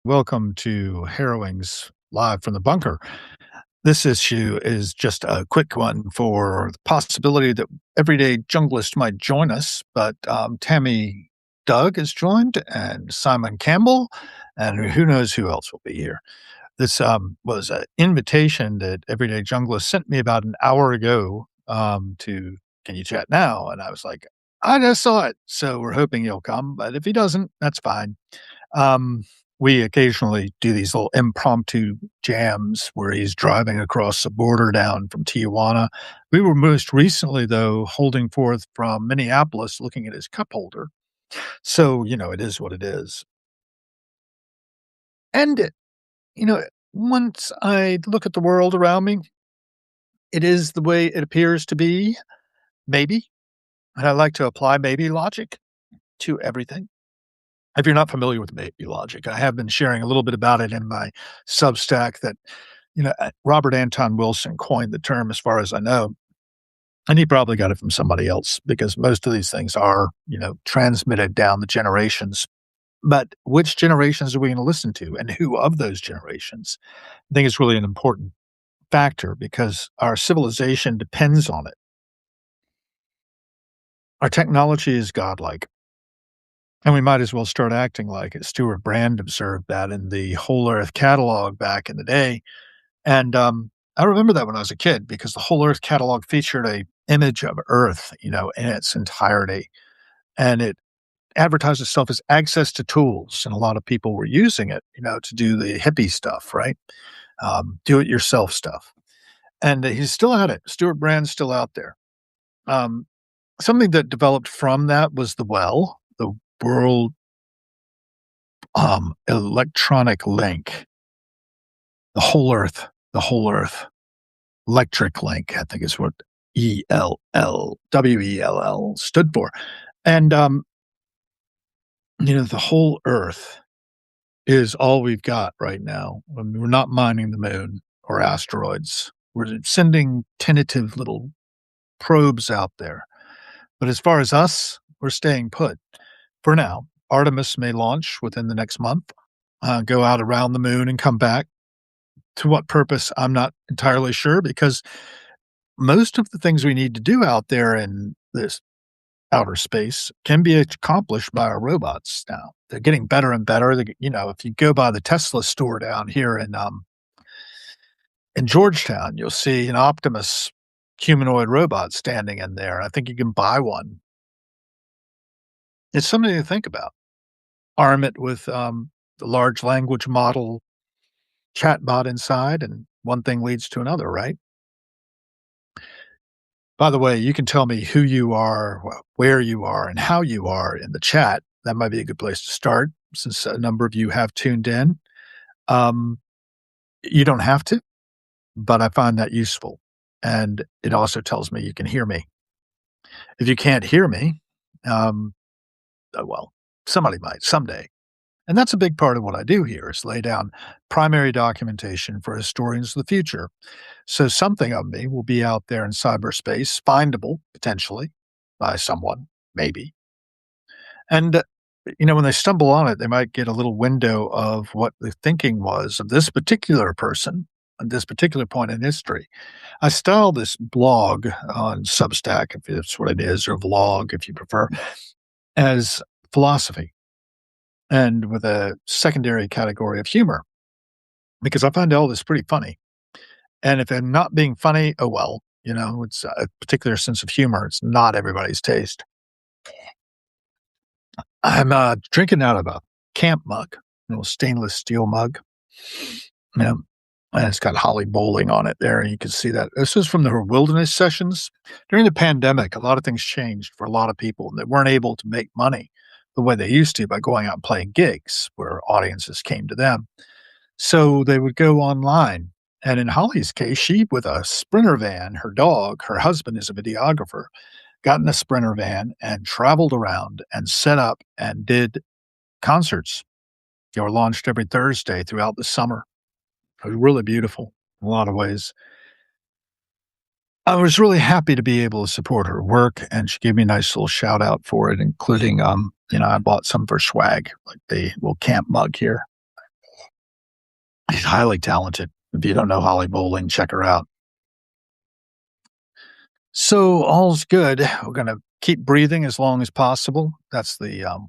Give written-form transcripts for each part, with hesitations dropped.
Welcome to Harrowing's Live from the Bunker. This issue is just a quick one for the possibility that everyday junglist might join us, but Tammy Doug has joined and Simon Campbell, and who knows who else will be here. This was an invitation that Everyday Junglist sent me about an hour ago to can you chat now? And I was like, I just saw it. So we're hoping he'll come, but if he doesn't, that's fine. Um, we occasionally do these little impromptu jams where he's driving across the border down from Tijuana. We were most recently, though, holding forth from Minneapolis looking at his cup holder. So, it is what it is. And, you know, once I look at the world around me, it is the way it appears to be, maybe. And I like to apply maybe logic to everything. If you're not familiar with maybe logic, I have been sharing a little bit about it in my Substack that Robert Anton Wilson coined the term as far as I know, and he probably got it from somebody else because most of these things are, transmitted down the generations. But which generations are we going to listen to and who of those generations? I think it's really an important factor because our civilization depends on it. Our technology is godlike, and we might as well start acting like it. Stuart Brand observed that in the Whole Earth catalog back in the day. And I remember that when I was a kid because the Whole Earth catalog featured a image of Earth, in its entirety. And it advertised itself as access to tools. And a lot of people were using it, to do the hippie stuff, right? Do it yourself stuff. And he's still at it. Stuart Brand's still out there. Um, Something that developed from that was the World Electronic Link, the whole Earth electric link, I think is what WELL stood for. And, the whole Earth is all we've got right now. I mean, we're not mining the moon or asteroids. We're sending tentative little probes out there. But as far as us, we're staying put for now. Artemis may launch within the next month, go out around the moon and come back. To what purpose, I'm not entirely sure because most of the things we need to do out there in this outer space can be accomplished by our robots now. They're getting better and better. If you go by the Tesla store down here in Georgetown, you'll see an Optimus humanoid robot standing in there. I think you can buy one. It's something to think about. Arm it with the large language model chatbot inside, and one thing leads to another, right? By the way, you can tell me who you are, where you are, and how you are in the chat. That might be a good place to start since a number of you have tuned in. Um, you don't have to, but I find that useful. And it also tells me you can hear me. If you can't hear me, um, well, somebody might someday. And that's a big part of what I do here is lay down primary documentation for historians of the future. So something of me will be out there in cyberspace, findable potentially by someone, maybe. And, when they stumble on it, they might get a little window of what the thinking was of this particular person at this particular point in history. I style this blog on Substack, if it's what it is, or vlog, if you prefer, as philosophy and with a secondary category of humor because I find all this pretty funny. And if I'm not being funny, oh well, it's a particular sense of humor. It's not everybody's taste. I'm drinking out of a camp mug, stainless steel mug. You know, and it's got Holly Bowling on it there, and you can see that. This is from the wilderness sessions. During the pandemic, a lot of things changed for a lot of people. They weren't able to make money the way they used to by going out and playing gigs where audiences came to them. So they would go online. And in Holly's case, she, with a Sprinter van, her dog, her husband is a videographer, got in a Sprinter van and traveled around and set up and did concerts. They were launched every Thursday throughout the summer. It was really beautiful in a lot of ways. I was really happy to be able to support her work, and she gave me a nice little shout out for it, including, I bought some for swag, like the little camp mug here. She's highly talented. If you don't know Holly Bowling, check her out. So all's good. We're gonna keep breathing as long as possible. That's the,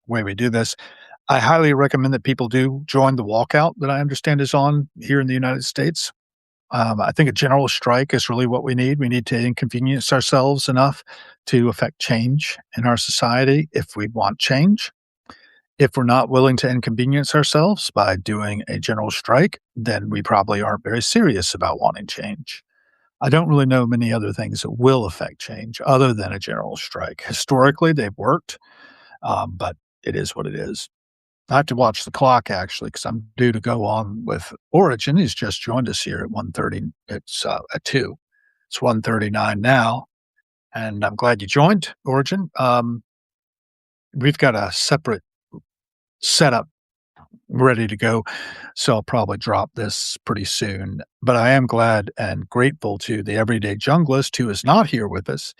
way we do this. I highly recommend that people do join the walkout that I understand is on here in the United States. I think a general strike is really what we need. We need to inconvenience ourselves enough to affect change in our society if we want change. If we're not willing to inconvenience ourselves by doing a general strike, then we probably aren't very serious about wanting change. I don't really know many other things that will affect change other than a general strike. Historically, they've worked, but it is what it is. I have to watch the clock actually because I'm due to go on with Origin. He's just joined us here at 1:30. It's at 2. It's 1:39 now, and I'm glad you joined Origin. We've got a separate setup ready to go. So I'll probably drop this pretty soon. But I am glad and grateful to the everyday junglist who is not here with us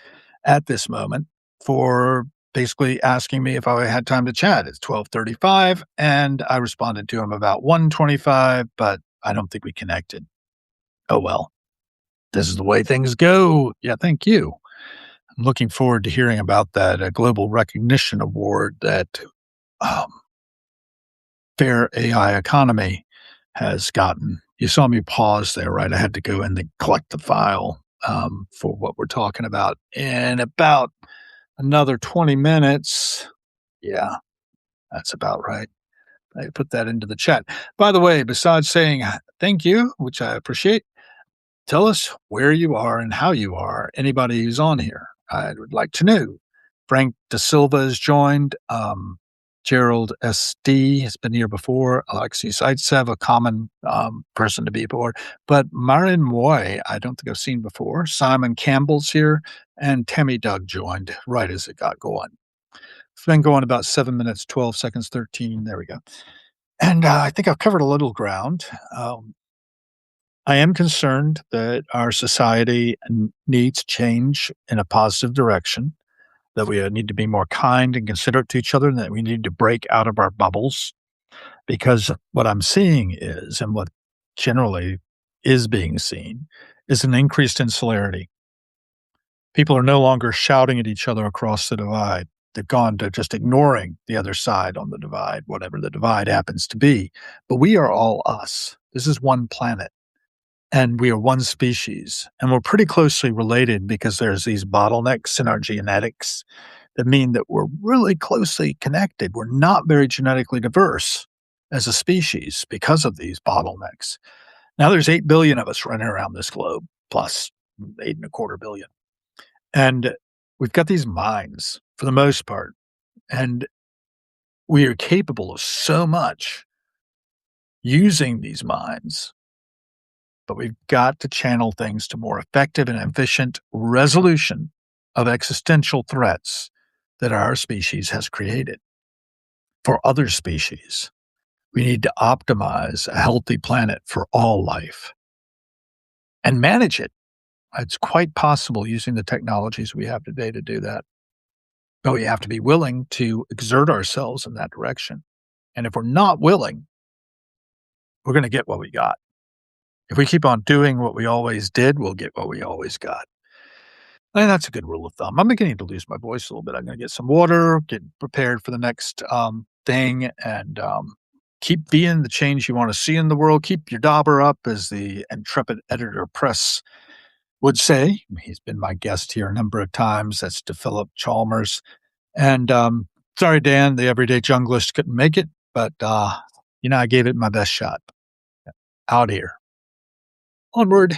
at this moment for basically asking me if I had time to chat. It's 12:35 and I responded to him about 1:25, but I don't think we connected. Oh well. This is the way things go. Yeah, thank you. I'm looking forward to hearing about that global recognition award that um, fair AI economy has gotten. You saw me pause there, right? I had to go in and collect the file for what we're talking about in about another 20 minutes. Yeah, that's about right. I put that into the chat. By the way, besides saying thank you, which I appreciate, tell us where you are and how you are. Anybody who's on here, I would like to know. Frank De Silva has joined. Gerald SD has been here before. Alexei Zaitsev, a common person to be aboard. But Marin Moy, I don't think I've seen before. Simon Campbell's here. And Tammy Doug joined right as it got going. It's been going about 7 minutes, 12 seconds, 13. There we go. And I think I've covered a little ground. I am concerned that our society needs change in a positive direction, that we need to be more kind and considerate to each other, and that we need to break out of our bubbles. Because what I'm seeing is, and what generally is being seen, is an increased insularity. People are no longer shouting at each other across the divide. They've gone to just ignoring the other side on the divide, whatever the divide happens to be. But we are all us. This is one planet. And we are one species, and we're pretty closely related because there's these bottlenecks in our genetics that mean that we're really closely connected. We're not very genetically diverse as a species because of these bottlenecks. Now there's 8 billion of us running around this globe, plus 8.25 billion. And we've got these minds for the most part, and we are capable of so much using these minds, but we've got to channel things to more effective and efficient resolution of existential threats that our species has created for other species. We need to optimize a healthy planet for all life and manage it. It's quite possible using the technologies we have today to do that. But we have to be willing to exert ourselves in that direction. And if we're not willing, we're going to get what we got. If we keep on doing what we always did, we'll get what we always got. And that's a good rule of thumb. I'm beginning to lose my voice a little bit. I'm going to get some water, get prepared for the next thing, and keep being the change you want to see in the world. Keep your dauber up, as the intrepid editor press would say. He's been my guest here a number of times. That's to Philip Chalmers. And sorry, Dan, the everyday junglist couldn't make it, but I gave it my best shot. Out here. Onward.